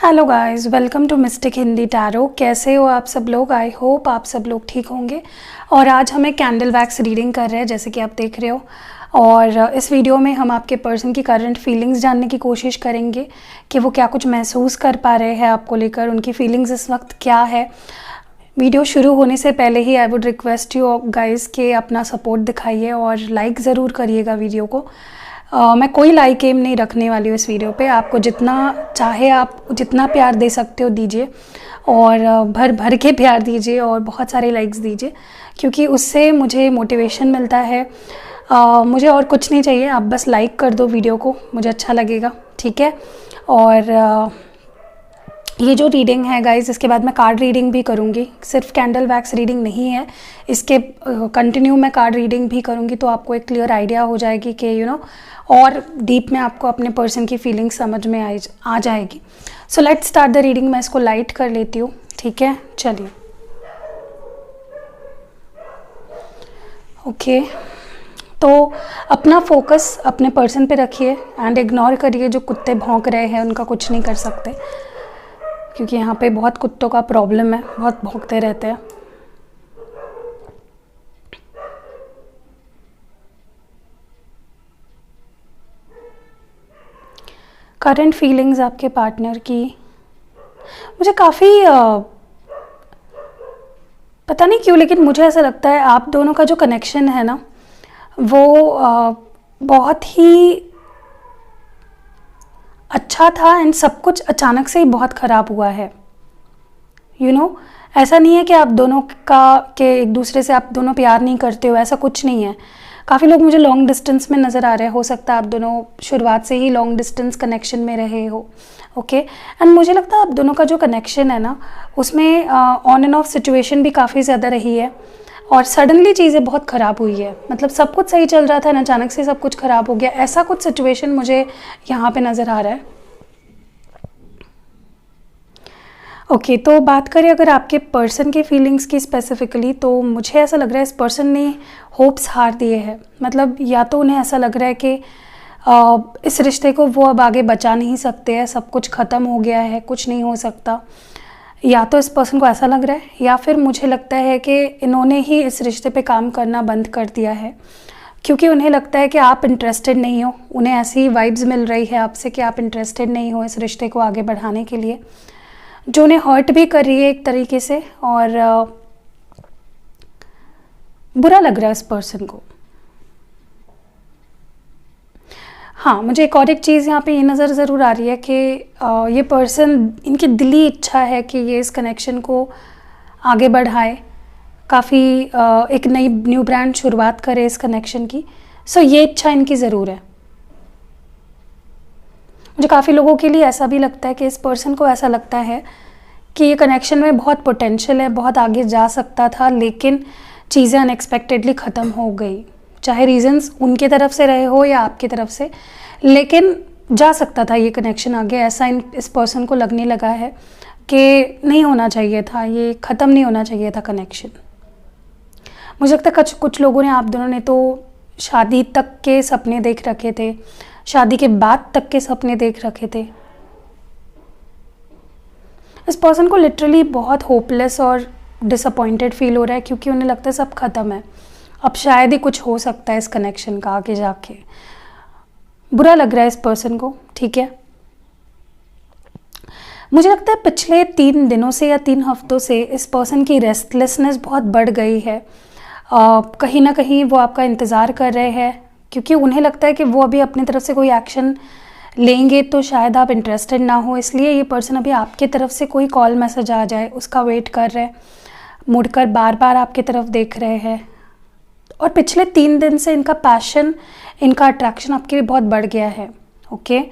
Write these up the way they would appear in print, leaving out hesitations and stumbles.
Hello guys, welcome to mystic Hindi tarot. कैसे हो आप सब लोग? आई होप आप सब लोग ठीक होंगे। और आज हम एक कैंडल वैक्स रीडिंग कर रहे हैं, जैसे कि आप देख रहे हो। और इस वीडियो में हम आपके पर्सन की करंट फीलिंग्स जानने की कोशिश करेंगे कि वो क्या कुछ महसूस कर पा रहे हैं आपको लेकर, उनकी फीलिंग्स इस वक्त क्या है। वीडियो शुरू होने से पहले ही I would request you guys कि अपना सपोर्ट दिखाइए और लाइक ज़रूर करिएगा वीडियो को। मैं कोई लाइक एम नहीं रखने वाली हूँ इस वीडियो पे। आपको जितना चाहे आप जितना प्यार दे सकते हो दीजिए, और भर भर के प्यार दीजिए और बहुत सारे लाइक्स दीजिए, क्योंकि उससे मुझे मोटिवेशन मिलता है। मुझे और कुछ नहीं चाहिए, आप बस लाइक कर दो वीडियो को, मुझे अच्छा लगेगा, ठीक है। और ये जो रीडिंग है गाइस, इसके बाद मैं कार्ड रीडिंग भी करूँगी, सिर्फ कैंडल वैक्स रीडिंग नहीं है, इसके कंटिन्यू मैं कार्ड रीडिंग भी करूँगी, तो आपको एक क्लियर आइडिया हो जाएगी कि और डीप में आपको अपने पर्सन की फीलिंग समझ में आ जाएगी। So let's start the reading. मैं इसको लाइट कर लेती हूँ, ठीक है, चलिए। ओके, तो अपना फोकस अपने पर्सन पे रखिए एंड इग्नोर करिए जो कुत्ते भौंक रहे हैं, उनका कुछ नहीं कर सकते, क्योंकि यहाँ पे बहुत कुत्तों का प्रॉब्लम है, बहुत भौंकते रहते हैं। करंट फीलिंग्स आपके पार्टनर की, मुझे काफ़ी पता नहीं क्यों, लेकिन मुझे ऐसा लगता है आप दोनों का जो कनेक्शन है ना, वो बहुत ही अच्छा था एंड सब कुछ अचानक से ही बहुत ख़राब हुआ है। ऐसा नहीं है कि आप दोनों का के एक दूसरे से आप दोनों प्यार नहीं करते हो, ऐसा कुछ नहीं है। काफ़ी लोग मुझे लॉन्ग डिस्टेंस में नज़र आ रहे हैं, हो सकता है आप दोनों शुरुआत से ही लॉन्ग डिस्टेंस कनेक्शन में रहे हो, ओके। एंड मुझे लगता है आप दोनों का जो कनेक्शन है ना, उसमें ऑन एंड ऑफ सिचुएशन भी काफ़ी ज़्यादा रही है, और सडनली चीज़ें बहुत ख़राब हुई है। मतलब सब कुछ सही चल रहा था ना, अचानक से सब कुछ ख़राब हो गया, ऐसा कुछ सिचुएशन मुझे यहाँ पे नज़र आ रहा है। ओके, तो बात करें अगर आपके पर्सन के फीलिंग्स की स्पेसिफिकली, तो मुझे ऐसा लग रहा है इस पर्सन ने होप्स हार दिए हैं। मतलब या तो उन्हें ऐसा लग रहा है कि इस रिश्ते को वो अब आगे बचा नहीं सकते हैं, सब कुछ ख़त्म हो गया है, कुछ नहीं हो सकता। या तो इस पर्सन को ऐसा लग रहा है, या फिर मुझे लगता है कि इन्होंने ही इस रिश्ते पे काम करना बंद कर दिया है, क्योंकि उन्हें लगता है कि आप इंटरेस्टेड नहीं हो। उन्हें ऐसी वाइब्स मिल रही है आपसे कि आप इंटरेस्टेड नहीं हो इस रिश्ते को आगे बढ़ाने के लिए, जो उन्हें हर्ट भी कर रही है एक तरीके से, और बुरा लग रहा है इस पर्सन को। हाँ, मुझे एक चीज़ यहाँ पे ये नज़र ज़रूर आ रही है कि ये पर्सन, इनकी दिली इच्छा है कि ये इस कनेक्शन को आगे बढ़ाए, काफ़ी एक न्यू ब्रांड शुरुआत करे इस कनेक्शन की। सो ये इच्छा इनकी ज़रूर है। मुझे काफ़ी लोगों के लिए ऐसा भी लगता है कि इस पर्सन को ऐसा लगता है कि ये कनेक्शन में बहुत पोटेंशियल है, बहुत आगे जा सकता था, लेकिन चीज़ें अनएक्सपेक्टेडली ख़त्म हो गई। चाहे रीजंस उनके तरफ से रहे हो या आपकी तरफ से, लेकिन जा सकता था ये कनेक्शन आगे। ऐसा इस पर्सन को लगने लगा है कि नहीं होना चाहिए था, ये ख़त्म नहीं होना चाहिए था कनेक्शन। मुझे लगता है कुछ लोगों ने, आप दोनों ने तो शादी तक के सपने देख रखे थे, शादी के बाद तक के सपने देख रखे थे। इस पर्सन को लिटरली बहुत होपलेस और डिसअपॉइंटेड फील हो रहा है, क्योंकि उन्हें लगता है सब ख़त्म है, अब शायद ही कुछ हो सकता है इस कनेक्शन का आगे जाके। बुरा लग रहा है इस पर्सन को, ठीक है। मुझे लगता है पिछले 3 दिनों से या 3 हफ्तों से इस पर्सन की रेस्टलेसनेस बहुत बढ़ गई है। कहीं ना कहीं वो आपका इंतज़ार कर रहे हैं, क्योंकि उन्हें लगता है कि वो अभी अपनी तरफ से कोई एक्शन लेंगे तो शायद आप इंटरेस्टेड ना हो, इसलिए ये पर्सन अभी आपके तरफ से कोई कॉल मैसेज आ जाए उसका वेट कर रहे हैं, मुड़कर बार बार आपकी तरफ देख रहे हैं। और पिछले 3 दिन से इनका पैशन, इनका अट्रैक्शन आपके लिए बहुत बढ़ गया है, ओके।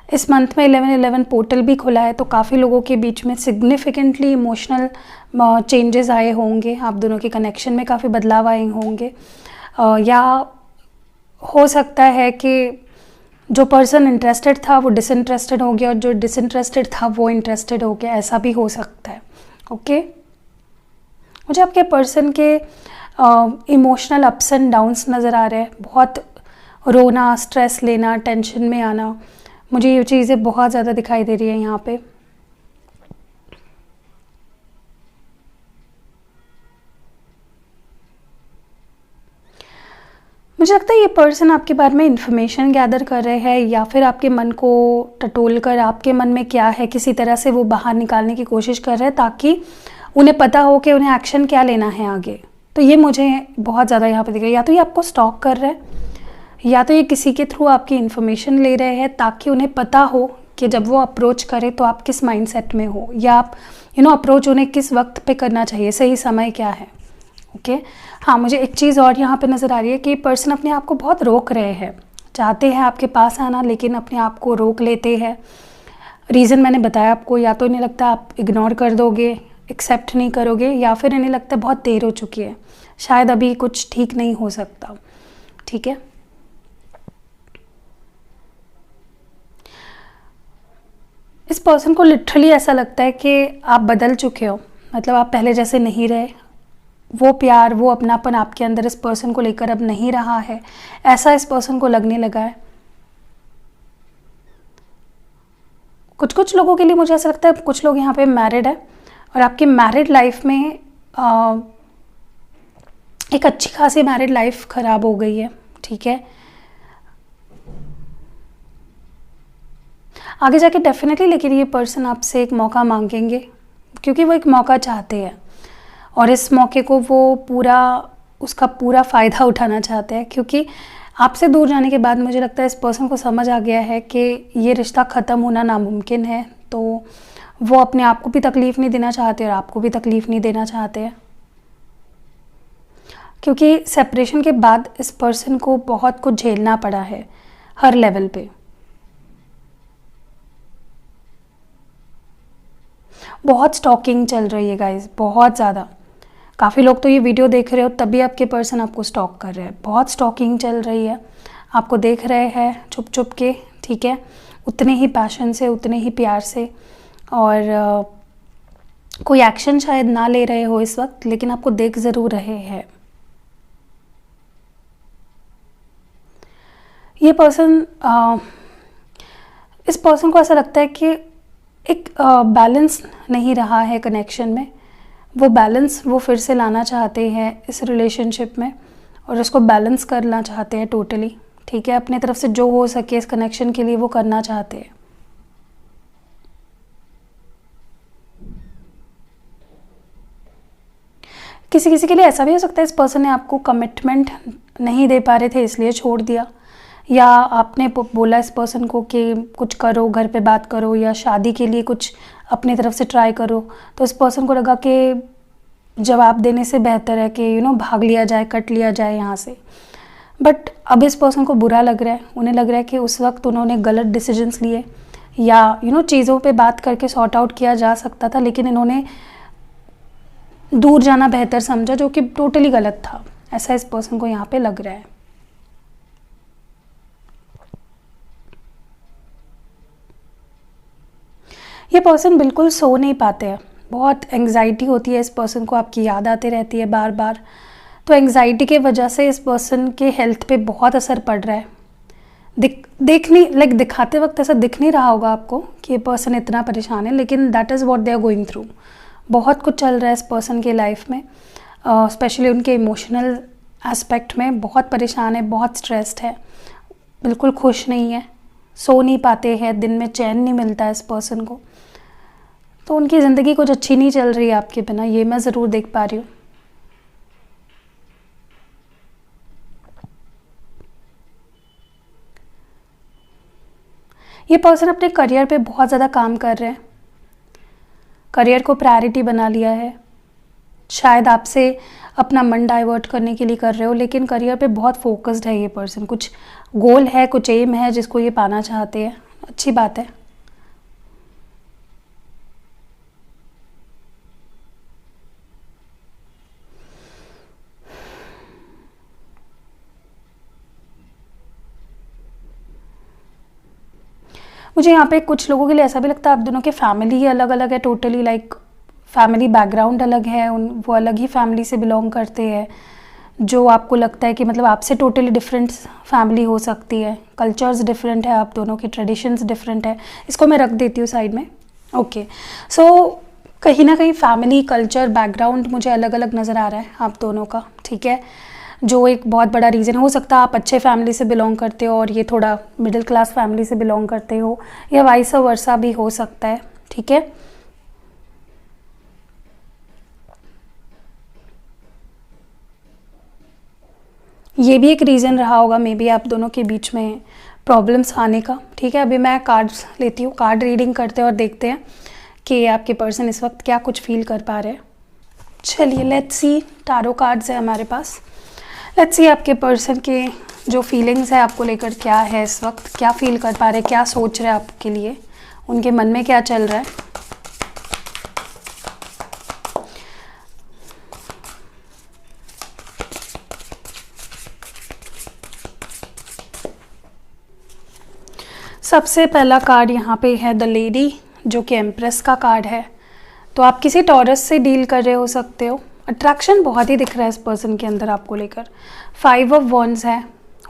इस मंथ में 11/11 पोर्टल भी खुला है, तो काफ़ी लोगों के बीच में सिग्निफिकेंटली इमोशनल चेंजेस आए होंगे, आप दोनों के कनेक्शन में काफ़ी बदलाव आए होंगे। या हो सकता है कि जो पर्सन इंटरेस्टेड था वो डिसइंटरेस्टेड हो गया, और जो डिसइंटरेस्टेड था वो इंटरेस्टेड हो गया, ऐसा भी हो सकता है, ओके। मुझे आपके पर्सन के इमोशनल अप्स एंड डाउन्स नज़र आ रहे हैं, बहुत रोना, स्ट्रेस लेना, टेंशन में आना, मुझे ये चीज़ें बहुत ज़्यादा दिखाई दे रही है यहाँ पे। मुझे लगता है ये पर्सन आपके बारे में इंफॉर्मेशन गैदर कर रहे हैं, या फिर आपके मन को टटोल कर आपके मन में क्या है किसी तरह से वो बाहर निकालने की कोशिश कर रहे हैं, ताकि उन्हें पता हो कि उन्हें एक्शन क्या लेना है आगे। तो ये मुझे बहुत ज़्यादा यहाँ पे दिख रहा है। या तो ये आपको स्टॉक कर रहे हैं, या तो ये किसी के थ्रू आपकी इन्फॉर्मेशन ले रहे हैं, ताकि उन्हें पता हो कि जब वो अप्रोच करे तो आप किस माइंडसेट में हो, या आप अप्रोच उन्हें किस वक्त पे करना चाहिए, सही समय क्या है। ओके हाँ, मुझे एक चीज़ और यहाँ पे नज़र आ रही है कि पर्सन अपने आप को बहुत रोक रहे हैं, चाहते हैं आपके पास आना लेकिन अपने आप को रोक लेते हैं। रीज़न मैंने बताया आपको, या तो इन्हें लगता है आप इग्नोर कर दोगे, एक्सेप्ट नहीं करोगे, या फिर इन्हें लगता है बहुत देर हो चुकी है, शायद अभी कुछ ठीक नहीं हो सकता। ठीक है, इस पर्सन को लिटरली ऐसा लगता है कि आप बदल चुके हो, मतलब आप पहले जैसे नहीं रहे, वो प्यार, वो अपनापन आपके अंदर इस पर्सन को लेकर अब नहीं रहा है, ऐसा इस पर्सन को लगने लगा है। कुछ कुछ लोगों के लिए मुझे ऐसा लगता है कुछ लोग यहाँ पे मैरिड है, और आपकी मैरिड लाइफ में एक अच्छी खासी मैरिड लाइफ ख़राब हो गई है। ठीक है, आगे जाके डेफिनेटली लेकिन ये पर्सन आपसे एक मौका मांगेंगे, क्योंकि वो एक मौका चाहते हैं, और इस मौके को वो उसका पूरा फ़ायदा उठाना चाहते हैं। क्योंकि आपसे दूर जाने के बाद मुझे लगता है इस पर्सन को समझ आ गया है कि ये रिश्ता ख़त्म होना नामुमकिन है, तो वो अपने आप को भी तकलीफ़ नहीं देना चाहते और आपको भी तकलीफ़ नहीं देना चाहते हैं। क्योंकि सेपरेशन के बाद इस पर्सन को बहुत कुछ झेलना पड़ा है हर लेवल पे। बहुत स्टॉकिंग चल रही है गाइस, बहुत ज़्यादा। काफ़ी लोग तो ये वीडियो देख रहे हो तभी आपके पर्सन आपको स्टॉक कर रहे हैं, बहुत स्टॉकिंग चल रही है, आपको देख रहे हैं छुप छुप के। ठीक है, उतने ही पैशन से, उतने ही प्यार से, और कोई एक्शन शायद ना ले रहे हो इस वक्त, लेकिन आपको देख ज़रूर रहे हैं। ये पर्सन इस पर्सन को ऐसा लगता है कि एक बैलेंस नहीं रहा है कनेक्शन में, वो बैलेंस वो फिर से लाना चाहते हैं इस रिलेशनशिप में, और उसको बैलेंस करना चाहते हैं टोटली। ठीक है, अपने तरफ से जो हो सके इस कनेक्शन के लिए वो करना चाहते हैं। किसी किसी के लिए ऐसा भी हो सकता है इस पर्सन ने आपको कमिटमेंट नहीं दे पा रहे थे इसलिए छोड़ दिया, या आपने बोला इस पर्सन को कि कुछ करो, घर पे बात करो, या शादी के लिए कुछ अपनी तरफ से ट्राई करो, तो इस पर्सन को लगा कि जवाब देने से बेहतर है कि भाग लिया जाए, कट लिया जाए यहाँ से। बट अब इस पर्सन को बुरा लग रहा है, उन्हें लग रहा है कि उस वक्त उन्होंने गलत डिसीजंस लिए, या चीज़ों पे बात करके सॉर्ट आउट किया जा सकता था, लेकिन इन्होंने दूर जाना बेहतर समझा, जो कि टोटली गलत था। ऐसा इस पर्सन को यहाँ पे लग रहा है। ये पर्सन बिल्कुल सो नहीं पाते हैं, बहुत एंग्जाइटी होती है इस पर्सन को, आपकी याद आती रहती है बार बार। तो एंग्जाइटी के वजह से इस पर्सन के हेल्थ पे बहुत असर पड़ रहा है। दिखाते वक्त ऐसा दिख नहीं रहा होगा आपको कि ये पर्सन इतना परेशान है, लेकिन that is what they are going through. बहुत कुछ चल रहा है इस पर्सन के लाइफ में, स्पेशली उनके इमोशनल एस्पेक्ट में बहुत परेशान है, बहुत स्ट्रेस्ड है, बिल्कुल खुश नहीं है, सो नहीं पाते हैं, दिन में चैन नहीं मिलता है इस पर्सन को। तो उनकी ज़िंदगी कुछ अच्छी नहीं चल रही है आपके बिना, ये मैं ज़रूर देख पा रही हूँ। ये पर्सन अपने करियर पे बहुत ज़्यादा काम कर रहे हैं, करियर को प्रायोरिटी बना लिया है। शायद आपसे अपना मन डाइवर्ट करने के लिए कर रहे हो, लेकिन करियर पे बहुत फोकस्ड है ये पर्सन। कुछ गोल है, कुछ एम है जिसको ये पाना चाहते हैं, अच्छी बात है। मुझे यहाँ पे कुछ लोगों के लिए ऐसा भी लगता है आप दोनों के फैमिली ही अलग अलग है टोटली, लाइक फैमिली बैकग्राउंड अलग है, वो अलग ही फैमिली से बिलोंग करते हैं, जो आपको लगता है कि मतलब आपसे टोटली डिफरेंट फैमिली हो सकती है, कल्चर्स डिफरेंट है, आप दोनों की ट्रेडिशंस डिफरेंट है, इसको मैं रख देती हूँ साइड में। ओके, सो कहीं ना कहीं फैमिली कल्चर बैकग्राउंड मुझे अलग अलग नज़र आ रहा है आप दोनों का, ठीक है, जो एक बहुत बड़ा रीज़न हो सकता है। आप अच्छे फैमिली से बिलोंग करते हो और ये थोड़ा मिडिल क्लास फैमिली से बिलोंग करते हो, या वाइस वर्सा भी हो सकता है, ठीक है। ये भी एक रीज़न रहा होगा मे बी आप दोनों के बीच में प्रॉब्लम्स आने का, ठीक है। अभी मैं कार्ड्स लेती हूँ, कार्ड रीडिंग करते हैं और देखते हैं कि आपके पर्सन इस वक्त क्या कुछ फील कर पा रहे हैं। चलिए लेट्स सी, टैरो कार्ड्स है हमारे पास। लेट्स सी आपके पर्सन के जो फीलिंग्स है आपको लेकर क्या है इस वक्त, क्या फील कर पा रहे हैं, क्या सोच रहे हैं आपके लिए, उनके मन में क्या चल रहा है। सबसे पहला कार्ड यहाँ पे है द लेडी, जो कि एम्प्रेस का कार्ड है। तो आप किसी टॉरस से डील कर रहे हो सकते हो। अट्रैक्शन बहुत ही दिख रहा है इस पर्सन के अंदर आपको लेकर। 5 ऑफ वॉन्ड्स है,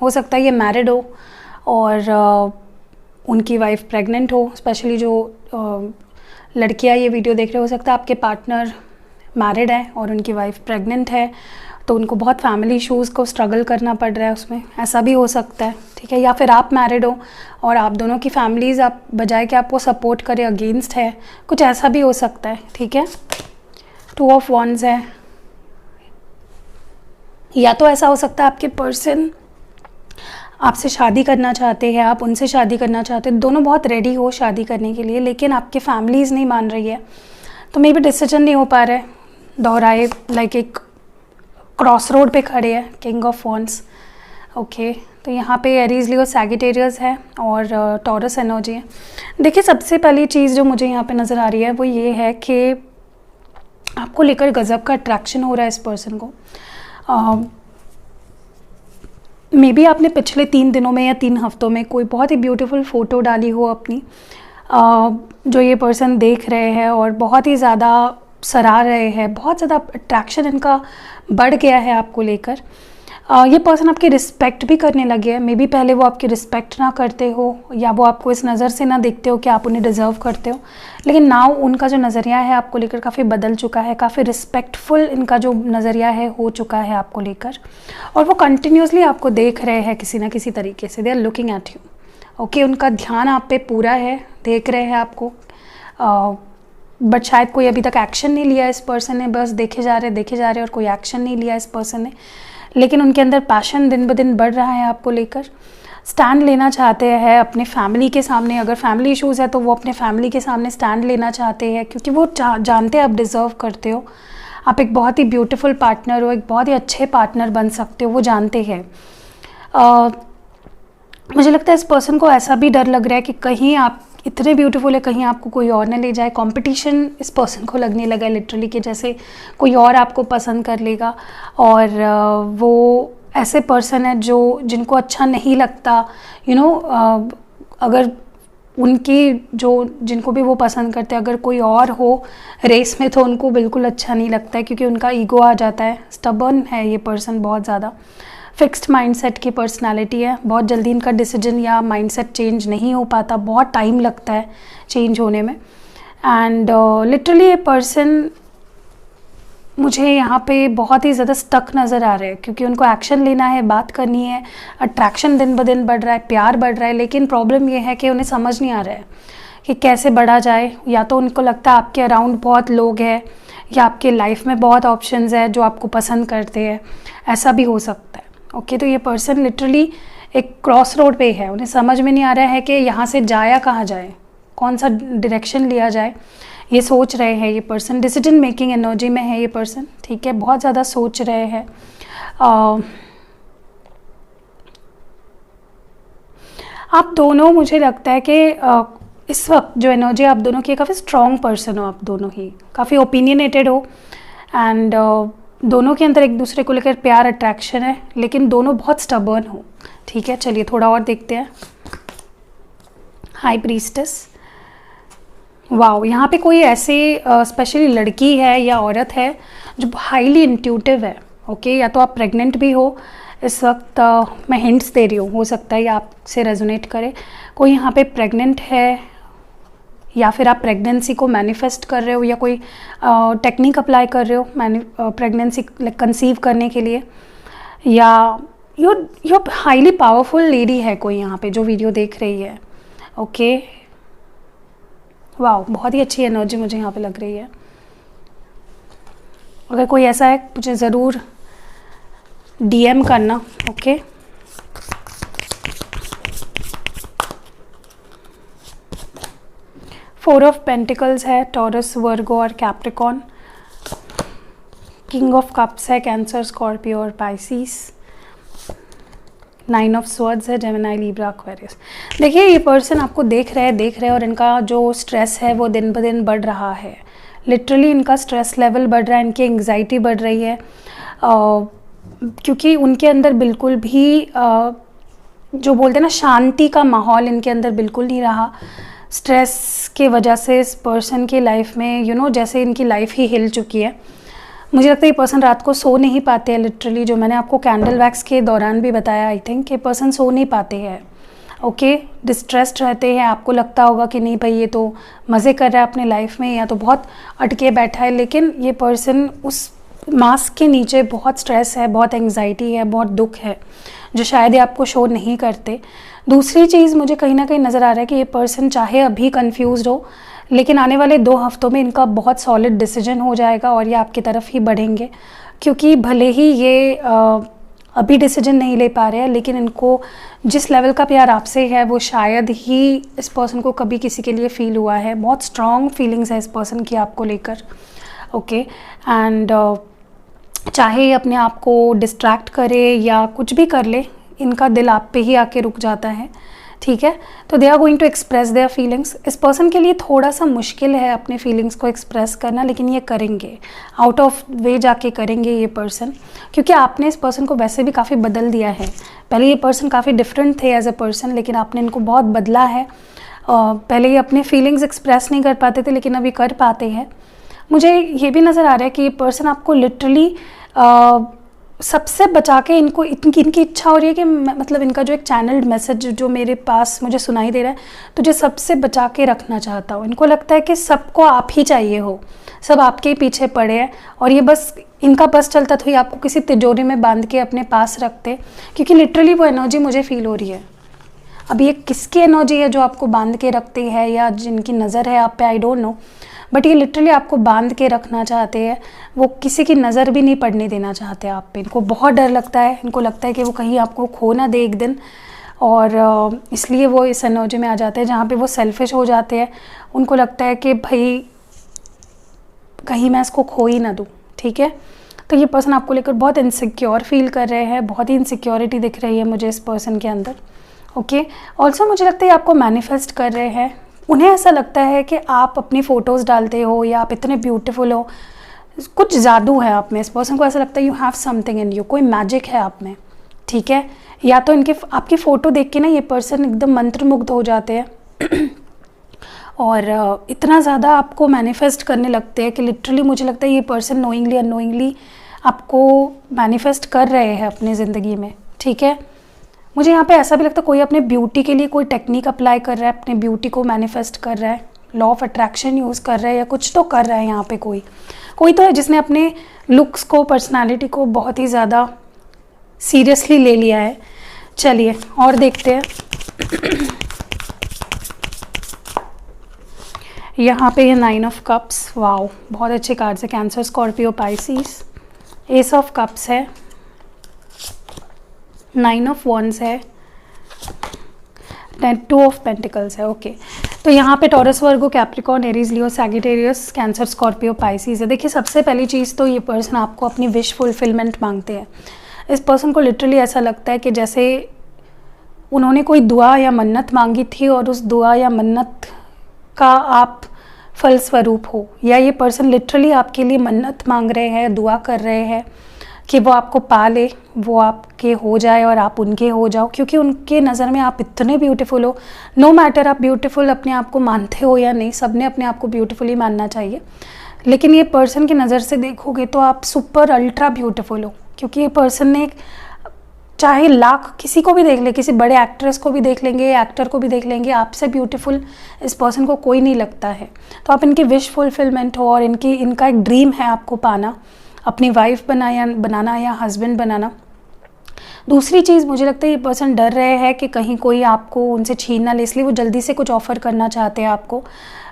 हो सकता है ये मैरिड हो और उनकी वाइफ प्रेग्नेंट हो। स्पेशली जो लड़कियां ये वीडियो देख रहे हो सकता है आपके पार्टनर मैरिड है और उनकी वाइफ प्रेग्नेंट है, तो उनको बहुत फैमिली इशूज़ को स्ट्रगल करना पड़ रहा है उसमें, ऐसा भी हो सकता है, ठीक है। या फिर आप मैरिड हो और आप दोनों की फैमिलीज़ आप बजाय कि आपको सपोर्ट करे अगेंस्ट है, कुछ ऐसा भी हो सकता है, ठीक है। 2 ऑफ वॉन्ड्स है, या तो ऐसा हो सकता है आपके पर्सन आपसे शादी करना चाहते हैं, आप उनसे शादी करना चाहते हैं, दोनों बहुत रेडी हो शादी करने के लिए, लेकिन आपके फैमिलीज़ नहीं मान रही है, तो मे बी डिसीजन नहीं हो पा रहा है, दोहराए लाइक एक क्रॉस रोड पे खड़े हैं। King of wands, okay. तो यहाँ पे एरीज लियो सैगिटेरियस है और टॉरस एनर्जी है। देखिए सबसे पहली चीज़ जो मुझे यहाँ पे नज़र आ रही है वो ये है कि आपको लेकर गज़ब का अट्रैक्शन हो रहा है इस पर्सन को। मे बी आपने पिछले 3 दिनों में या 3 हफ्तों में कोई बहुत ही ब्यूटीफुल फ़ोटो डाली हो अपनी, जो ये पर्सन देख रहे हैं और बहुत ही ज़्यादा सराह रहे हैं, बहुत ज़्यादा अट्रैक्शन इनका बढ़ गया है आपको लेकर। ये पर्सन आपकी रिस्पेक्ट भी करने लगे हैं। मे बी पहले वो आपकी रिस्पेक्ट ना करते हो या वो आपको इस नज़र से ना देखते हो कि आप उन्हें डिज़र्व करते हो, लेकिन नाउ उनका जो नज़रिया है आपको लेकर काफ़ी बदल चुका है, काफ़ी रिस्पेक्टफुल इनका जो नज़रिया है हो चुका है आपको लेकर, और वो कंटिन्यूसली आपको देख रहे हैं किसी ना किसी तरीके से। They are looking at you, okay. उनका ध्यान आप पे पूरा है, देख रहे हैं आपको, बट शायद कोई अभी तक एक्शन नहीं लिया इस पर्सन ने, बस देखे जा रहे और कोई एक्शन नहीं लिया इस पर्सन ने, लेकिन उनके अंदर पैशन दिन ब दिन बढ़ रहा है आपको लेकर। स्टैंड लेना चाहते हैं अपने फैमिली के सामने, अगर फैमिली इश्यूज़ है तो वो अपने फैमिली के सामने स्टैंड लेना चाहते हैं, क्योंकि वो जानते हैं आप डिज़र्व करते हो, आप एक बहुत ही ब्यूटीफुल पार्टनर हो, एक बहुत ही अच्छे पार्टनर बन सकते हो, वो जानते हैं। मुझे लगता है इस पर्सन को ऐसा भी डर लग रहा है कि कहीं आप इतने ब्यूटीफुल है, कहीं आपको कोई और न ले जाए। कंपटीशन इस पर्सन को लगने लगा है लिटरली, कि जैसे कोई और आपको पसंद कर लेगा, और वो ऐसे पर्सन है जिनको अच्छा नहीं लगता, अगर उनकी जिनको भी वो पसंद करते हैं अगर कोई और हो रेस में तो उनको बिल्कुल अच्छा नहीं लगता है, क्योंकि उनका ईगो आ जाता है। स्टबर्न है ये पर्सन, बहुत ज़्यादा फिक्स्ड माइंडसेट की पर्सनालिटी है, बहुत जल्दी इनका डिसीजन या माइंडसेट चेंज नहीं हो पाता, बहुत टाइम लगता है चेंज होने में। एंड लिटरली ये पर्सन मुझे यहाँ पे बहुत ही ज़्यादा स्टक नज़र आ रहे हैं, क्योंकि उनको एक्शन लेना है, बात करनी है, अट्रैक्शन दिन ब दिन बढ़ रहा है, प्यार बढ़ रहा है, लेकिन प्रॉब्लम ये है कि उन्हें समझ नहीं आ रहा है कि कैसे बढ़ा जाए। या तो उनको लगता है आपके अराउंड बहुत लोग हैं, या आपके लाइफ में बहुत ऑप्शंस है जो आपको पसंद करते हैं, ऐसा भी हो सकता है, ओके। तो ये पर्सन लिटरली एक क्रॉस रोड पे है, उन्हें समझ में नहीं आ रहा है कि यहाँ से जाया कहाँ जाए, कौन सा डायरेक्शन लिया जाए, ये सोच रहे हैं। ये पर्सन डिसीजन मेकिंग एनर्जी में है ये पर्सन, ठीक है, बहुत ज़्यादा सोच रहे हैं। आप दोनों, मुझे लगता है कि इस वक्त जो एनर्जी आप दोनों की, काफ़ी स्ट्रॉन्ग पर्सन हो आप दोनों ही, काफ़ी ओपिनियनेटेड हो, एंड दोनों के अंदर एक दूसरे को लेकर प्यार अट्रैक्शन है, लेकिन दोनों बहुत स्टबर्न हो, ठीक है। चलिए थोड़ा और देखते हैं। हाई प्रीस्टेस, वाओ, यहाँ पे कोई ऐसे स्पेशली लड़की है या औरत है जो हाईली इंट्यूटिव है, ओके, या तो आप प्रेग्नेंट भी हो इस वक्त, मैं हिंट्स दे रही हूँ, हो सकता है ये आपसे रेजोनेट करे। कोई यहाँ पे प्रेग्नेंट है, या फिर आप प्रेगनेंसी को मैनिफेस्ट कर रहे हो, या कोई टेक्निक अप्लाई कर रहे हो प्रेगनेंसी कंसीव करने के लिए, या योर हाईली पावरफुल लेडी है कोई यहाँ पे जो वीडियो देख रही है। ओके, वाह, बहुत ही अच्छी एनर्जी मुझे यहाँ पे लग रही है। अगर कोई ऐसा है मुझे ज़रूर DM करना। ओके, फोर ऑफ पेंटिकल्स है, टॉरस, वर्गो और कैप्रिकॉन। किंग ऑफ कप्स है, कैंसर, स्कॉर्पियो और पाइसिस। 9 ऑफ स्वॉर्ड्स है, जेमिनी, लिब्रा, एक्वेरियस। देखिए, ये पर्सन आपको देख रहे हैं और इनका जो स्ट्रेस है वो दिन ब दिन बढ़ रहा है। लिटरली इनका स्ट्रेस लेवल बढ़ रहा है, इनकी एंग्जाइटी बढ़ रही है, क्योंकि उनके अंदर बिल्कुल भी जो बोलते हैं ना, शांति का माहौल इनके अंदर बिल्कुल नहीं रहा। स्ट्रेस के वजह से इस पर्सन की लाइफ में जैसे इनकी लाइफ ही हिल चुकी है। मुझे लगता है ये पर्सन रात को सो नहीं पाते हैं लिटरली, जो मैंने आपको कैंडल वैक्स के दौरान भी बताया। आई थिंक ये पर्सन सो नहीं पाते हैं। ओके, डिस्ट्रेस्ड रहते हैं। आपको लगता होगा कि नहीं भाई ये तो मज़े कर रहा है अपने लाइफ में, या तो बहुत अटके बैठा है, लेकिन ये पर्सन उस मास्क के नीचे बहुत स्ट्रेस है, बहुत एंग्जाइटी है, बहुत दुख है, जो शायद ये आपको शो नहीं करते। दूसरी चीज़ मुझे कहीं ना कहीं नज़र आ रहा है कि ये पर्सन चाहे अभी कंफ्यूज्ड हो, लेकिन आने वाले 2 हफ्तों में इनका बहुत सॉलिड डिसीजन हो जाएगा और ये आपकी तरफ ही बढ़ेंगे। क्योंकि भले ही ये अभी डिसीजन नहीं ले पा रहे हैं, लेकिन इनको जिस लेवल का प्यार आपसे है वो शायद ही इस पर्सन को कभी किसी के लिए फ़ील हुआ है। बहुत स्ट्रॉन्ग फीलिंग्स है इस पर्सन की आपको लेकर। ओके, एंड चाहे ये अपने आप को डिस्ट्रैक्ट करे या कुछ भी कर ले, इनका दिल आप पे ही आके रुक जाता है। ठीक है, तो they are going to express their feelings. इस पर्सन के लिए थोड़ा सा मुश्किल है अपने फीलिंग्स को एक्सप्रेस करना, लेकिन ये करेंगे, आउट ऑफ वे जाके करेंगे ये पर्सन, क्योंकि आपने इस पर्सन को वैसे भी काफ़ी बदल दिया है। पहले ये पर्सन काफ़ी डिफरेंट थे एज अ पर्सन, लेकिन आपने इनको बहुत बदला है। पहले ये अपने फीलिंग्स एक्सप्रेस नहीं कर पाते थे, लेकिन अभी कर पाते हैं। मुझे ये भी नज़र आ रहा है कि ये पर्सन आपको लिटरली सबसे बचा के इनकी इच्छा हो रही है कि मतलब इनका जो एक चैनल्ड मैसेज जो मेरे पास मुझे सुनाई दे रहा है, तुझे सबसे बचा के रखना चाहता हूँ। इनको लगता है कि सबको आप ही चाहिए हो, सब आपके ही पीछे पड़े हैं, और ये बस इनका बस चलता तो ही आपको किसी तिजोरी में बांध के अपने पास रखते, क्योंकि लिटरली वो एनर्जी मुझे फील हो रही है। अब ये किसकी एनर्जी है जो आपको बांध के रखती है, या जिनकी नज़र है आप पे, आई डोंट नो, बट ये लिटरली आपको बांध के रखना चाहते हैं। वो किसी की नज़र भी नहीं पड़ने देना चाहते आप पे। इनको बहुत डर लगता है, इनको लगता है कि वो कहीं आपको खो ना दे एक दिन, और इसलिए वो इस एनर्जी में आ जाते हैं जहाँ पे वो सेल्फिश हो जाते हैं। उनको लगता है कि भाई कहीं मैं इसको खो ही ना दूँ। ठीक है, तो ये पर्सन आपको लेकर बहुत इनसिक्योर फील कर रहे हैं, बहुत ही इनसिक्योरिटी दिख रही है मुझे इस पर्सन के अंदर। ओके, ऑल्सो मुझे लगता है आपको मैनिफेस्ट कर रहे हैं। उन्हें ऐसा लगता है कि आप अपनी फ़ोटोज़ डालते हो या आप इतने ब्यूटीफुल हो, कुछ जादू है आप में। इस पर्सन को ऐसा लगता है you have something in you, कोई मैजिक है आप में। ठीक है, या तो आपकी फ़ोटो देख के ना ये पर्सन एकदम मंत्रमुग्ध हो जाते हैं और इतना ज़्यादा आपको मैनिफेस्ट करने लगते हैं कि लिटरली मुझे लगता है ये पर्सन नोइंगली अननोइंगली आपको मैनिफेस्ट कर रहे हैं अपनी ज़िंदगी में। ठीक है, मुझे यहाँ पे ऐसा भी लगता है कोई अपने ब्यूटी के लिए कोई टेक्निक अप्लाई कर रहा है, अपने ब्यूटी को मैनिफेस्ट कर रहा है, लॉ ऑफ अट्रैक्शन यूज़ कर रहा है, या कुछ तो कर रहा है यहाँ पे। कोई तो है जिसने अपने लुक्स को, पर्सनालिटी को बहुत ही ज़्यादा सीरियसली ले लिया है। चलिए और देखते हैं। यहाँ पे ये 9 ऑफ कप्स, वाओ बहुत अच्छे कार्ड्स है। Cancer, Scorpio, Pisces. S of cups है, 9 ऑफ वॉन्ड्स है, 2 ऑफ पेंटिकल्स है। ओके, तो यहाँ पे टॉरस, वर्गो, कैप्रिकॉर्न, एरीज, लियो, सैजिटेरियस, कैंसर, स्कॉर्पियो, पाइसिस है। देखिए, सबसे पहली चीज़ तो ये पर्सन आपको अपनी विश फुलफिलमेंट मांगते हैं। इस पर्सन को लिटरली ऐसा लगता है कि जैसे उन्होंने कोई दुआ या मन्नत मांगी थी और उस दुआ या मन्नत का आप फल स्वरूप हो, या ये पर्सन लिटरली आपके लिए मन्नत मांग रहे हैं, दुआ कर रहे हैं कि वो आपको पा ले, वो आपके हो जाए और आप उनके हो जाओ, क्योंकि उनके नज़र में आप इतने ब्यूटीफुल हो। नो मैटर आप ब्यूटीफुल अपने आप को मानते हो या नहीं, सबने अपने आप को ब्यूटीफुल ही मानना चाहिए, लेकिन ये पर्सन की नज़र से देखोगे तो आप सुपर अल्ट्रा ब्यूटीफुल हो। क्योंकि ये पर्सन ने चाहे लाख किसी को भी देख ले, किसी बड़े एक्ट्रेस को भी देख लेंगे, एक्टर को भी देख लेंगे, आपसे ब्यूटीफुल इस पर्सन को कोई नहीं लगता है। तो आप इनकी विश फुलफिलमेंट हो और इनका एक ड्रीम है आपको पाना, अपनी वाइफ बनाना या हस्बैंड बनाना। दूसरी चीज़ मुझे लगता है ये पर्सन डर रहे हैं कि कहीं कोई आपको उनसे छीन ना ले, इसलिए वो जल्दी से कुछ ऑफ़र करना चाहते हैं आपको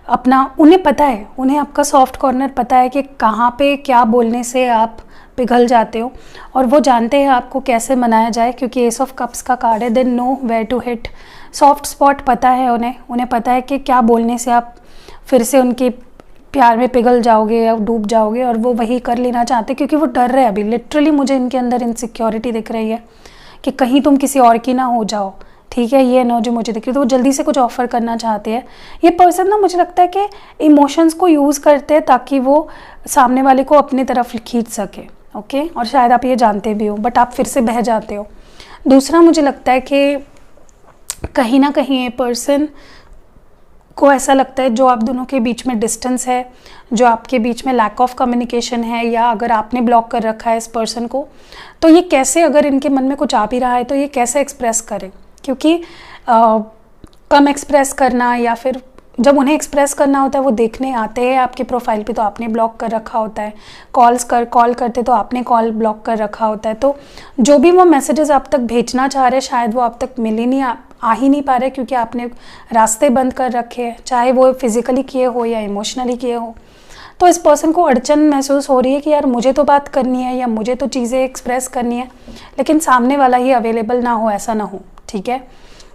अपना। उन्हें पता है, उन्हें आपका सॉफ्ट कॉर्नर पता है कि कहाँ पे क्या बोलने से आप पिघल जाते हो, और वो जानते हैं आपको कैसे मनाया जाए, क्योंकि एस ऑफ कप्स का कार्ड है। They know where to hit, soft spot पता है उन्हें पता है कि क्या बोलने से आप फिर से उनके प्यार में पिघल जाओगे या डूब जाओगे, और वो वही कर लेना चाहते, क्योंकि वो डर रहे हैं अभी। लिटरली मुझे इनके अंदर इनसिक्योरिटी दिख रही है कि कहीं तुम किसी और की ना हो जाओ, ठीक है, ये एनर्जी मुझे दिख रही है। तो वो जल्दी से कुछ ऑफ़र करना चाहते हैं। ये पर्सन ना मुझे लगता है कि इमोशंस को यूज़ करते हैं ताकि वो सामने वाले को अपनी तरफ खींच सके, ओके। और शायद आप ये जानते भी हो, बट आप फिर से बह जाते हो। दूसरा मुझे लगता है कि कहीं ना कहीं ये पर्सन को ऐसा लगता है जो आप दोनों के बीच में डिस्टेंस है, जो आपके बीच में लैक ऑफ कम्युनिकेशन है, या अगर आपने ब्लॉक कर रखा है इस पर्सन को, तो ये कैसे, अगर इनके मन में कुछ आ भी रहा है तो ये कैसे एक्सप्रेस करें, क्योंकि कम एक्सप्रेस करना, या फिर जब उन्हें एक्सप्रेस करना होता है वो देखने आते हैं आपके प्रोफाइल पे तो आपने ब्लॉक कर रखा होता है, कॉल करते तो आपने कॉल ब्लॉक कर रखा होता है। तो जो भी वो मैसेजेस आप तक भेजना चाह रहे हैं शायद वो आप तक मिल ही नहीं, आ ही नहीं पा रहे, क्योंकि आपने रास्ते बंद कर रखे हैं, चाहे वो फिज़िकली किए हो या इमोशनली किए हो। तो इस पर्सन को अड़चन महसूस हो रही है कि यार मुझे तो बात करनी है या मुझे तो चीज़ें एक्सप्रेस करनी है, लेकिन सामने वाला ही अवेलेबल ना हो, ऐसा ना हो, ठीक है।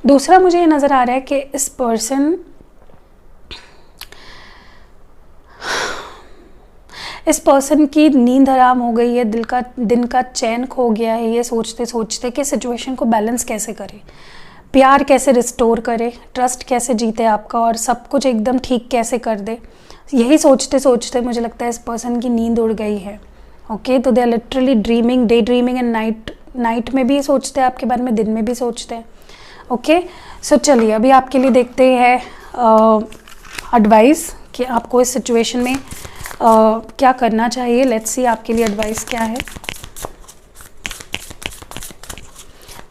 दूसरा मुझे ये नज़र आ रहा है कि इस पर्सन की नींद हराम हो गई है, दिन का चैन खो गया है, ये सोचते सोचते कि सिचुएशन को बैलेंस कैसे करे, प्यार कैसे रिस्टोर करे, ट्रस्ट कैसे जीते आपका, और सब कुछ एकदम ठीक कैसे कर दे। यही सोचते सोचते मुझे लगता है इस पर्सन की नींद उड़ गई है, ओके। तो they are literally dreaming, day dreaming, and night में भी सोचते हैं आपके बारे में, दिन में भी सोचते हैं, ओके। सो चलिए अभी आपके लिए देखते हैं एडवाइस कि आपको इस सिचुएशन में क्या करना चाहिए। लेट्स सी आपके लिए एडवाइस क्या है।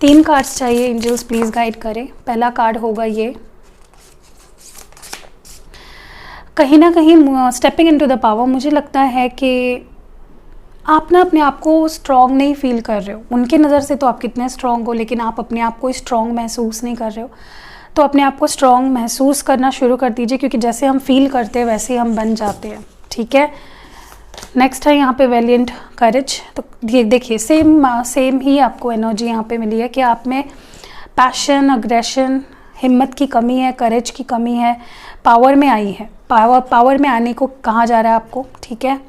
3 कार्ड्स चाहिए, एंजल्स प्लीज़ गाइड करें। पहला कार्ड होगा ये, कहीं ना कहीं स्टेपिंग इनटू द पावर। मुझे लगता है कि आप ना अपने आप को स्ट्रॉन्ग नहीं फील कर रहे हो। उनकी नज़र से तो आप कितने स्ट्रॉन्ग हो, लेकिन आप अपने आप को स्ट्रॉन्ग महसूस नहीं कर रहे हो। तो अपने आप को स्ट्रॉन्ग महसूस करना शुरू कर दीजिए, क्योंकि जैसे हम फील करते हैं वैसे ही हम बन जाते हैं, ठीक है। नेक्स्ट है यहाँ पे वैलिएंट करेज। तो देखिए सेम ही आपको एनर्जी यहाँ पे मिली है कि आप में पैशन, अग्रेशन, हिम्मत की कमी है, करेज की कमी है, पावर में आई है। पावर में आने को कहा जा रहा है आपको, ठीक है।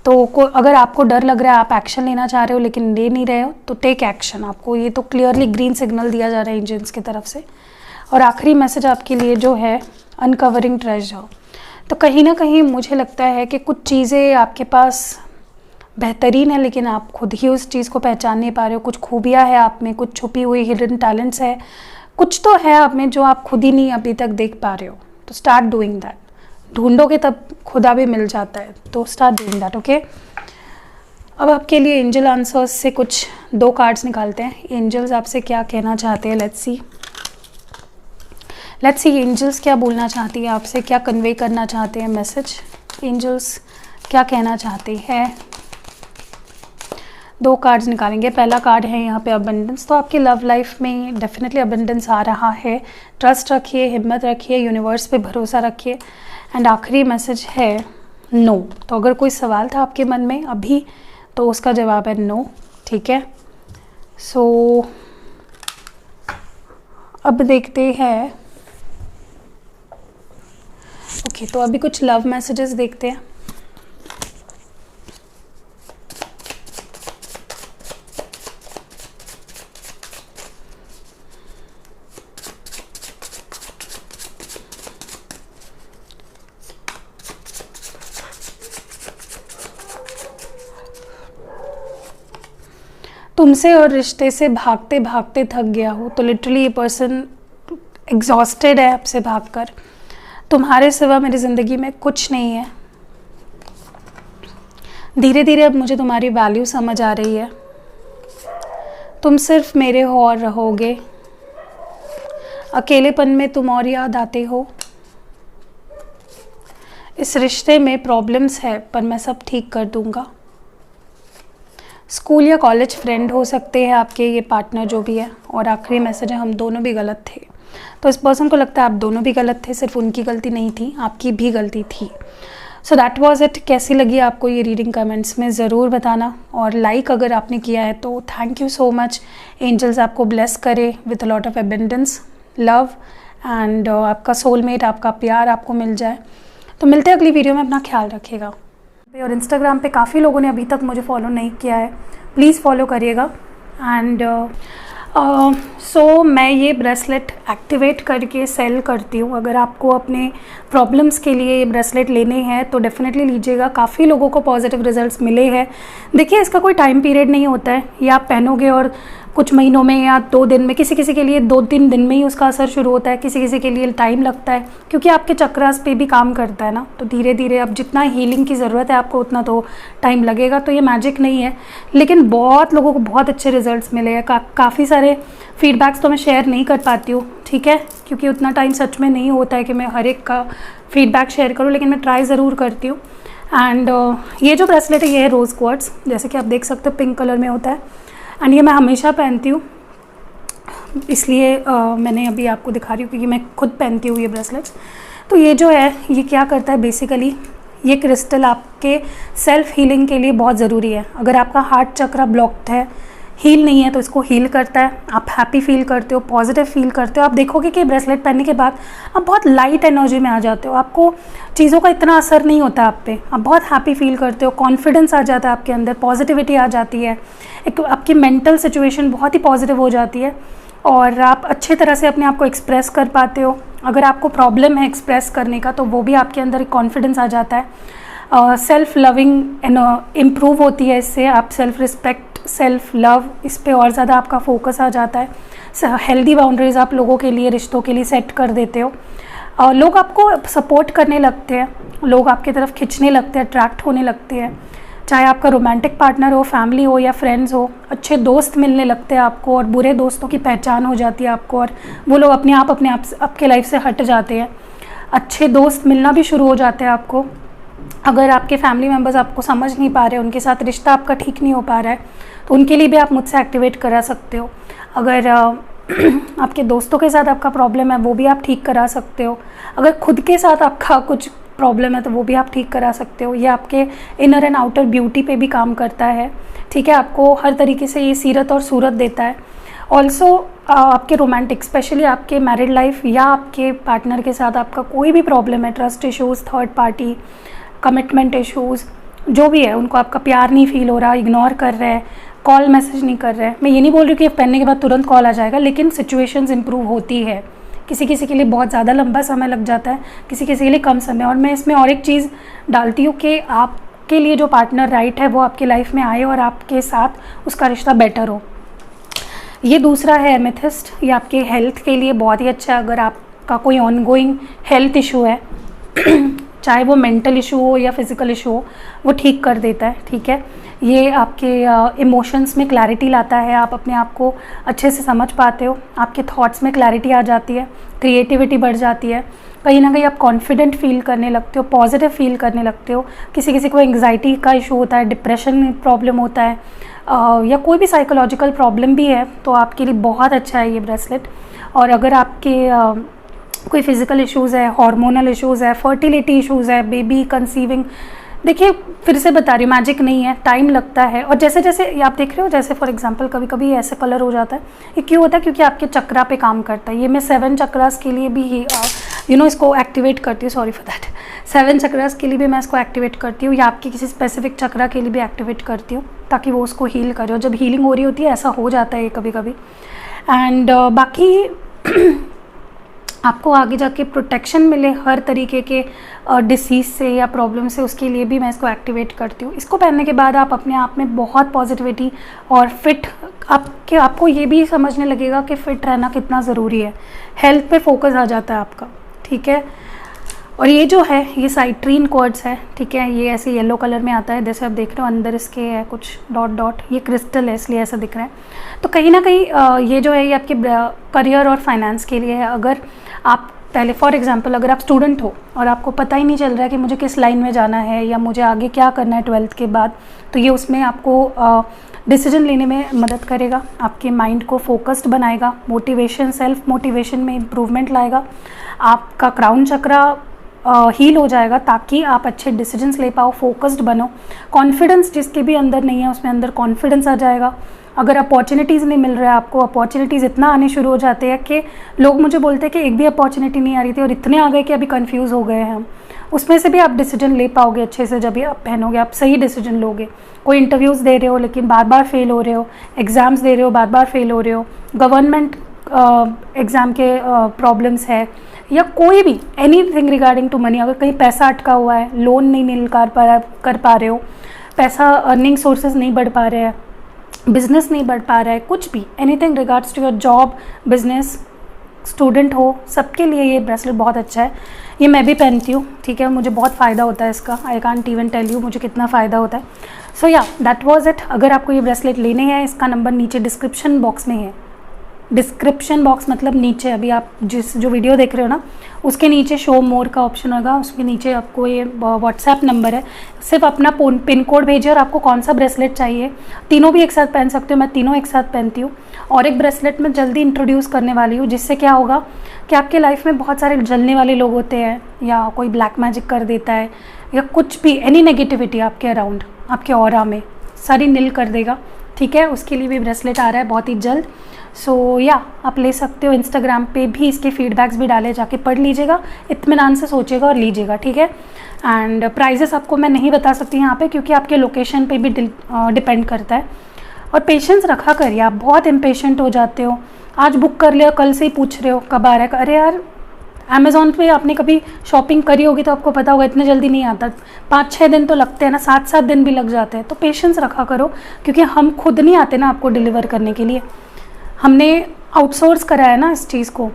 तो अगर आपको डर लग रहा है, आप एक्शन लेना चाह रहे हो लेकिन ले नहीं रहे हो, तो टेक एक्शन। आपको ये तो क्लियरली ग्रीन सिग्नल दिया जा रहा है एंजल्स की तरफ से। और आखिरी मैसेज आपके लिए जो है अनकवरिंग ट्रेजर। तो कहीं ना कहीं मुझे लगता है कि कुछ चीज़ें आपके पास बेहतरीन है, लेकिन आप खुद ही उस चीज़ को पहचान नहीं पा रहे हो। कुछ खूबियाँ है आप में, कुछ छुपी हुई हिडन टैलेंट्स है, कुछ तो है आप में जो आप खुद ही नहीं अभी तक देख पा रहे हो। तो स्टार्ट डूइंग दैट। ढूंढोगे तब खुदा भी मिल जाता है, तो स्टार्ट डूइंग दैट, ओके। अब आपके लिए एंजल आंसर्स से कुछ 2 कार्ड्स निकालते हैं। एंजल्स आपसे क्या कहना चाहते हैं, लेट्स सी एंजल्स क्या बोलना चाहती है आपसे, क्या कन्वे करना चाहते हैं मैसेज। एंजल्स क्या कहना चाहते हैं। 2 कार्ड्स निकालेंगे। पहला कार्ड है यहाँ पे अबंडेंस। तो आपकी लव लाइफ में डेफिनेटली अबंडेंस आ रहा है। ट्रस्ट रखिए, हिम्मत रखिए, यूनिवर्स पे भरोसा रखिए। एंड आखिरी मैसेज है नो। तो अगर कोई सवाल था आपके मन में अभी, तो उसका जवाब है नो, ठीक है। सो अब देखते हैं, ओके। तो अभी कुछ लव मैसेजेस देखते हैं। तुमसे और रिश्ते से भागते भागते थक गया हो। तो लिटरली ये पर्सन एग्जॉस्टेड है आपसे भागकर। तुम्हारे सिवा मेरी ज़िंदगी में कुछ नहीं है। धीरे धीरे अब मुझे तुम्हारी वैल्यू समझ आ रही है। तुम सिर्फ मेरे हो और रहोगे, अकेलेपन में तुम और याद आते हो, इस रिश्ते में प्रॉब्लम्स है पर मैं सब ठीक कर दूंगा। स्कूल या कॉलेज फ्रेंड हो सकते हैं आपके ये पार्टनर जो भी है। और आखिरी मैसेज है, हम दोनों भी गलत थे। तो इस पर्सन को लगता है आप दोनों भी गलत थे, सिर्फ उनकी गलती नहीं थी, आपकी भी गलती थी। So that was it. कैसी लगी आपको ये रीडिंग कमेंट्स में ज़रूर बताना, और लाइक अगर आपने किया है तो thank you so much. Angels आपको ब्लेस करे with a lot of abundance, love and आपका सोलमेट, आपका प्यार आपको मिल जाए। तो मिलते हैं अगली वीडियो में, अपना ख्याल रखिएगा। और इंस्टाग्राम पे काफ़ी लोगों ने अभी तक मुझे फॉलो नहीं किया है, प्लीज़ फॉलो करिएगा। एंड सो मैं ये ब्रेसलेट एक्टिवेट करके सेल करती हूँ। अगर आपको अपने प्रॉब्लम्स के लिए ये ब्रेसलेट लेने हैं तो डेफ़िनेटली लीजिएगा। काफ़ी लोगों को पॉजिटिव रिजल्ट्स मिले हैं। देखिए, इसका कोई टाइम पीरियड नहीं होता है, ये आप पहनोगे और कुछ महीनों में या 2 दिन में, किसी किसी के लिए 2-3 दिन में ही उसका असर शुरू होता है, किसी किसी के लिए टाइम लगता है, क्योंकि आपके चक्रास पे भी काम करता है ना। तो धीरे धीरे अब जितना हीलिंग की ज़रूरत है आपको उतना तो टाइम लगेगा। तो ये मैजिक नहीं है, लेकिन बहुत लोगों को बहुत अच्छे रिजल्ट्स मिले हैं। काफ़ी सारे फीडबैक्स तो मैं शेयर नहीं कर पाती हूँ, ठीक है, क्योंकि उतना टाइम सच में नहीं होता है कि मैं हर एक का फीडबैक शेयर करूँ, लेकिन मैं ट्राई ज़रूर करती हूँ। एंड ये जो ब्रेसलेट है ये है रोज़ क्वार्ट्स, जैसे कि आप देख सकते हो पिंक कलर में होता है। एंड ये मैं हमेशा पहनती हूँ, इसलिए मैंने अभी आपको दिखा रही हूँ क्योंकि मैं खुद पहनती हूँ ये ब्रेसलेट्स। तो ये जो है ये क्या करता है बेसिकली, ये क्रिस्टल आपके सेल्फ हीलिंग के लिए बहुत ज़रूरी है। अगर आपका हार्ट चक्रा ब्लॉक्ड है, हील नहीं है, तो इसको हील करता है। आप हैप्पी फील करते हो, पॉजिटिव फील करते हो। आप देखोगे कि ब्रेसलेट पहनने के बाद आप बहुत लाइट एनर्जी में आ जाते हो, आपको चीज़ों का इतना असर नहीं होता आप पे, आप बहुत हैप्पी फील करते हो, कॉन्फिडेंस आ जाता है आपके अंदर, पॉजिटिविटी आ जाती है, एक आपकी मेंटल सिचुएशन बहुत ही पॉजिटिव हो जाती है और आप अच्छे तरह से अपने आप को एक्सप्रेस कर पाते हो। अगर आपको प्रॉब्लम है एक्सप्रेस करने का तो वो भी आपके अंदर एक कॉन्फिडेंस आ जाता है। सेल्फ लविंग इम्प्रूव होती है इससे, आप सेल्फ रिस्पेक्ट, सेल्फ लव, इस पे और ज़्यादा आपका फोकस आ जाता है। हेल्दी बाउंड्रीज आप लोगों के लिए, रिश्तों के लिए सेट कर देते हो। लोग आपको सपोर्ट करने लगते हैं, लोग आपकी तरफ खिंचने लगते हैं, अट्रैक्ट होने लगते हैं। चाहे आपका रोमांटिक पार्टनर हो, फैमिली हो या फ्रेंड्स हो, अच्छे दोस्त मिलने लगते हैं आपको और बुरे दोस्तों की पहचान हो जाती है आपको, और वो लोग अपने आप आपके लाइफ से हट जाते हैं। अच्छे दोस्त मिलना भी शुरू हो जाते हैं आपको। अगर आपके फैमिली मेम्बर्स आपको समझ नहीं पा रहे, उनके साथ रिश्ता आपका ठीक नहीं हो पा रहा है, तो उनके लिए भी आप मुझसे एक्टिवेट करा सकते हो। अगर आपके दोस्तों के साथ आपका प्रॉब्लम है वो भी आप ठीक करा सकते हो। अगर खुद के साथ आपका कुछ प्रॉब्लम है तो वो भी आप ठीक करा सकते हो। ये आपके इनर एंड आउटर ब्यूटी पे भी काम करता है, ठीक है। आपको हर तरीके से ये सीरत और सूरत देता है। ऑल्सो आपके रोमांटिक, स्पेशली आपके मैरिड लाइफ या आपके पार्टनर के साथ आपका कोई भी प्रॉब्लम है, trust issues, third party, commitment issues, जो भी है, उनको आपका प्यार नहीं फील हो रहा, इग्नोर कर रहे हैं, कॉल मैसेज नहीं कर रहे हैं। मैं ये नहीं बोल रही कि पहनने के बाद तुरंत कॉल आ जाएगा, लेकिन सिचुएशंस इंप्रूव होती है। किसी किसी के लिए बहुत ज़्यादा लंबा समय लग जाता है, किसी किसी के लिए कम समय। और मैं इसमें और एक चीज़ डालती हूँ कि आपके लिए जो पार्टनर राइट है वो आपकी लाइफ में आए और आपके साथ उसका रिश्ता बेटर हो। ये दूसरा है एमेथिस्ट, ये आपके हेल्थ के लिए बहुत ही अच्छा है। अगर आपका कोई ऑनगोइंग हेल्थ इशू है, चाहे वो मेंटल इशू हो या फिज़िकल इशू हो, वो ठीक कर देता है, ठीक है। ये आपके इमोशंस में क्लैरिटी लाता है, आप अपने आप को अच्छे से समझ पाते हो, आपके थॉट्स में क्लैरिटी आ जाती है, क्रिएटिविटी बढ़ जाती है, कहीं ना कहीं आप कॉन्फिडेंट फील करने लगते हो, पॉजिटिव फील करने लगते हो। किसी किसी को एंग्जाइटी का इशू होता है, डिप्रेशन प्रॉब्लम होता है, या कोई भी साइकोलॉजिकल प्रॉब्लम भी है, तो आपके लिए बहुत अच्छा है ये ब्रेसलेट। और अगर आपके कोई फिज़िकल इश्यूज़ है, हार्मोनल इश्यूज़ है, फर्टिलिटी इश्यूज़ है, बेबी कंसीविंग, देखिए फिर से बता रही हूँ, मैजिक नहीं है, टाइम लगता है। और जैसे जैसे आप देख रहे हो, जैसे फॉर एग्जांपल कभी कभी ऐसे कलर हो जाता है, ये क्यों होता है? क्योंकि आपके चक्रा पे काम करता है। ये मैं 7 चक्रास के लिए भी इसको एक्टिवेट करती हूँ, सॉरी फॉर दैट। 7 चक्रास के लिए भी मैं इसको एक्टिवेट करती हूँ, या आपकी किसी स्पेसिफिक चक्रा के लिए भी एक्टिवेट करती हूँ, ताकि वो उसको हील करे। और जब हीलिंग हो रही होती है ऐसा हो जाता है कभी कभी। एंड बाकी आपको आगे जाके प्रोटेक्शन मिले हर तरीके के डिसीज़ से या प्रॉब्लम से, उसके लिए भी मैं इसको एक्टिवेट करती हूँ। इसको पहनने के बाद आप अपने आप में बहुत पॉजिटिविटी और फिट, आपको ये भी समझने लगेगा कि फ़िट रहना कितना ज़रूरी है। हेल्थ पे फोकस आ जाता है आपका, ठीक है। और ये जो है ये साइट्रीन क्वार्ट्ज है, ठीक है। ये ऐसे येलो कलर में आता है, जैसे आप देख रहे हो अंदर इसके है कुछ डॉट डॉट, ये क्रिस्टल है इसलिए ऐसा दिख रहा है। तो कहीं ना कहीं ये जो है ये आपके करियर और फाइनेंस के लिए है। अगर आप पहले फॉर एग्जांपल अगर आप स्टूडेंट हो और आपको पता ही नहीं चल रहा है कि मुझे किस लाइन में जाना है या मुझे आगे क्या करना है 12th के बाद, तो ये उसमें आपको डिसीजन लेने में मदद करेगा, आपके माइंड को फोकस्ड बनाएगा, मोटिवेशन सेल्फ मोटिवेशन में इम्प्रूवमेंट लाएगा, आपका क्राउन चक्रा हील हो जाएगा ताकि आप अच्छे डिसीजंस ले पाओ, फोकस्ड बनो। कॉन्फिडेंस जिसके भी अंदर नहीं है उसमें अंदर कॉन्फिडेंस आ जाएगा। अगर अपॉर्चुनिटीज़ नहीं मिल रहा है आपको, अपॉर्चुनिटीज़ इतना आने शुरू हो जाते हैं कि लोग मुझे बोलते हैं कि एक भी अपॉर्चुनिटी नहीं आ रही थी और इतने आ गए कि अभी कंफ्यूज हो गए हैं हम। उसमें से भी आप डिसीजन ले पाओगे अच्छे से जब भी आप पहनोगे, आप सही डिसीजन लोगे। कोई इंटरव्यूज़ दे रहे हो लेकिन बार बार फेल हो रहे हो, एग्ज़ाम्स दे रहे हो बार बार फेल हो रहे हो, गवर्नमेंट एग्ज़ाम के प्रॉब्लम्स है, या कोई भी एनीथिंग रिगार्डिंग टू मनी, अगर कहीं पैसा अटका हुआ है, लोन नहीं मिल कर पा रहे हो, पैसा अर्निंग सोर्सेज नहीं बढ़ पा रहे हैं, बिजनेस नहीं बढ़ पा रहा है, कुछ भी anything regards to your job, business, student हो, सबके लिए ये ब्रेसलेट बहुत अच्छा है। ये मैं भी पहनती हूँ, ठीक है, मुझे बहुत फ़ायदा होता है इसका। I can't even tell you मुझे कितना फ़ायदा होता है। सो या दैट वाज इट। अगर आपको ये ब्रेसलेट लेने हैं, इसका नंबर नीचे डिस्क्रिप्शन बॉक्स में है। डिस्क्रिप्शन बॉक्स मतलब नीचे अभी आप जो वीडियो देख रहे हो ना, उसके नीचे शो मोर का ऑप्शन होगा, उसके नीचे आपको ये व्हाट्सएप नंबर है। सिर्फ अपना पिन कोड भेजिए और आपको कौन सा ब्रेसलेट चाहिए, तीनों भी एक साथ पहन सकते हो, मैं तीनों एक साथ पहनती हूँ। और एक ब्रेसलेट मैं जल्दी इंट्रोड्यूस करने वाली हूँ, जिससे क्या होगा कि आपके लाइफ में बहुत सारे जलने वाले लोग होते हैं, या कोई ब्लैक मैजिक कर देता है, या कुछ भी एनी नेगेटिविटी आपके अराउंड, आपके ऑरा में सारी नील कर देगा, ठीक है। उसके लिए भी ब्रेसलेट आ रहा है बहुत ही जल्द। सो या आप ले सकते हो। इंस्टाग्राम पे भी इसके फीडबैक्स भी डाले, जाके पढ़ लीजिएगा, इत्मीनान से सोचिएगा और लीजिएगा, ठीक है। एंड प्राइजेस आपको मैं नहीं बता सकती यहाँ पे, क्योंकि आपके लोकेशन पे भी डिपेंड करता है। और पेशेंस रखा करिए, आप बहुत इम्पेशेंट हो जाते हो, आज बुक कर लिया कल से ही पूछ रहे हो कब आ रहा है। अरे यार, अमेज़ॉन पे आपने कभी शॉपिंग करी होगी तो आपको पता होगा इतने जल्दी नहीं आता, 5-6 दिन तो लगते हैं ना, 7-7 दिन भी लग जाते हैं। तो पेशेंस रखा करो, क्योंकि हम खुद नहीं आते ना आपको डिलीवर करने के लिए, हमने आउटसोर्स करा है ना इस चीज़ को।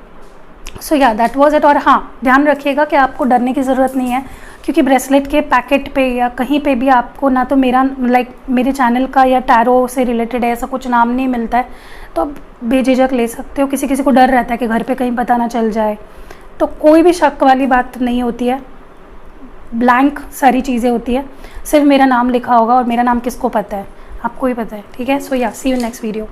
सो या दैट वाज इट। और हाँ, ध्यान रखिएगा कि आपको डरने की ज़रूरत नहीं है, क्योंकि ब्रेसलेट के पैकेट पे या कहीं पे भी आपको ना तो मेरा मेरे चैनल का या टैरो से रिलेटेड है ऐसा कुछ नाम नहीं मिलता है। तो आप बेझिझक ले सकते हो। किसी किसी को डर रहता है कि घर पे कहीं पता ना चल जाए, तो कोई भी शक वाली बात नहीं होती है, ब्लैंक सारी चीज़ें होती है, सिर्फ मेरा नाम लिखा होगा, और मेरा नाम किसको पता है, आपको ही पता है, ठीक है। सो या सी यू नेक्स्ट वीडियो।